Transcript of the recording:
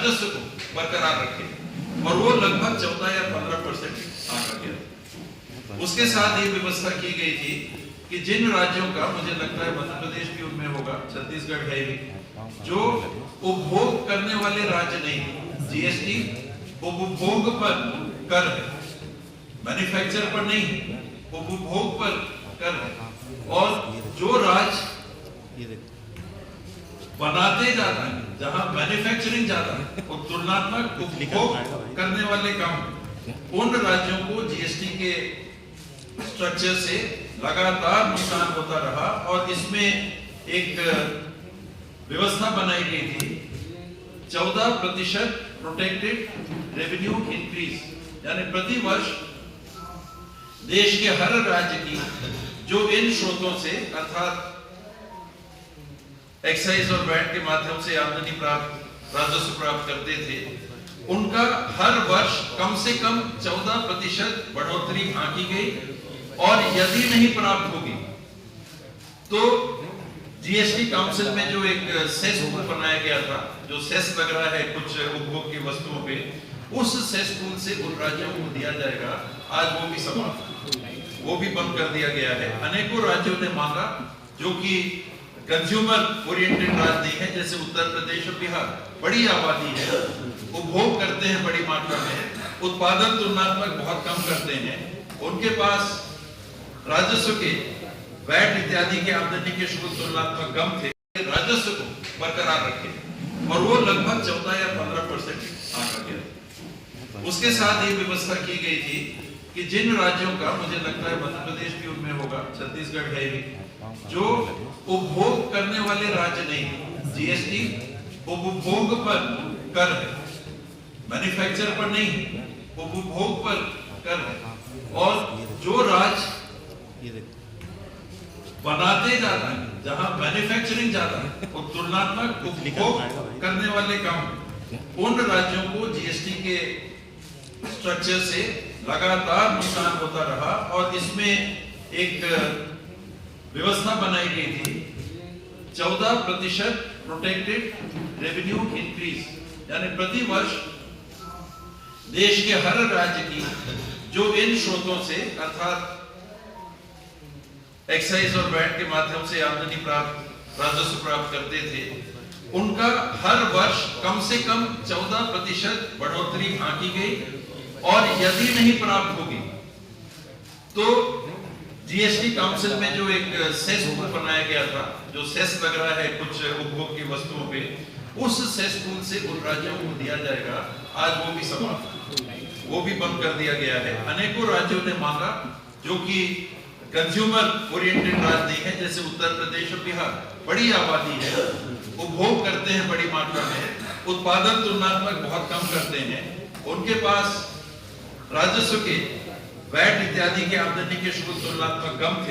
राजस्व को बरकरार रखे और वो लगभग 14 या 15% आंका गया। उसके साथ ये व्यवस्था की गई थी कि जिन राज्यों का, मुझे लगता है मध्य प्रदेश भी उनमें होगा, छत्तीसगढ़ है भी, जो उपभोग करने वाले राज्य नहीं, जीएसटी उपभोग पर कर है, मैन्युफैक्चर पर नहीं है, उपभोग पर कर है। और जो राज्य बनाते ज्यादा है, जहां मैन्युफैक्चरिंग ज्यादा है और तुलनात्मक उपभोग करने वाले कम, उन राज्यों को जीएसटी के स्ट्रक्चर से लगातार नुकसान होता रहा। और इसमें एक व्यवस्था बनाई गई थी 14% प्रोटेक्टेड रेवेन्यू इंक्रीज, यानी प्रति वर्ष देश के हर राज्य की जो इन स्रोतों से अर्थात एक्साइज और वैट के माध्यम से आमदनी प्राप्त, राजस्व प्राप्त करते थे, उनका हर वर्ष कम से कम 14% बढ़ोतरी आंकी गई। और यदि नहीं प्राप्त होगी तो जीएसटी काउंसिल में जो एक सेस पूल बनाया गया था, जो सेस लग रहा है कुछ उपभोग की वस्तुओं पे, उस सेस पूल से उन राज्यों को दिया जाएगा। आज वो भी समाप्त, वो भी बंद कर दिया गया है। अनेकों राज्यों ने मांगा, जो कि कंज्यूमर ओरिएंटेड राज्य नहीं है, जैसे उत्तर प्रदेश और बिहार, बड़ी आबादी है, उपभोग करते हैं बड़ी मात्रा में, उत्पादन तुलनात्मक बहुत कम करते हैं, उनके पास राजस्व के वैट इत्यादि के आमदनी के स्रोत तुलनात्मक कम थे, राजस्व को बरकरार रखे और वो लगभग 14 या 15% आंका गया। उसके साथ ये व्यवस्था की गई थी कि जिन राज्यों का, मुझे लगता है मध्य प्रदेश भी उनमें होगा, छत्तीसगढ़ है भी, जो उपभोग करने वाले राज्य नहीं, जीएसटी उपभोग पर कर है, मैन्युफैक्चर पर नहीं है, उपभोग पर कर है। और जो राज्य बनाते ज्यादा है, जहां मैन्युफैक्चरिंग ज्यादा है और तुलनात्मक उपभोग करने वाले कम, उन राज्यों को जीएसटी के स्ट्रक्चर से लगातार नुकसान होता रहा। और इसमें एक व्यवस्था बनाई गई थी 14% प्रोटेक्टेड रेवेन्यू इंक्रीज, यानी प्रति वर्ष देश के हर राज्य की जो इन स्रोतों से अर्थात एक्साइज और वैट के माध्यम से आमदनी प्राप्त, राजस्व प्राप्त करते थे, उनका हर वर्ष कम से कम 14% बढ़ोतरी आंकी गई। और यदि नहीं प्राप्त होगी तो जीएसटी काउंसिल में जो एक सेस पूल बनाया गया था, जो सेस लग रहा है कुछ उपभोग की वस्तुओं पे, उस सेस पूल से उन राज्यों को दिया जाएगा। आज वो भी समाप्त, वो भी बंद कर दिया गया है। अनेकों राज्यों ने मांगा, जो कि कंज्यूमर ओरिएंटेड राज्य नहीं है, जैसे उत्तर प्रदेश और बिहार, बड़ी आबादी है, उपभोग करते हैं बड़ी मात्रा में, उत्पादन तुलनात्मक बहुत कम करते हैं, उनके पास राजस्व के वैट इत्यादि के आमदनी के स्रोत तुलनात्मक कम थे।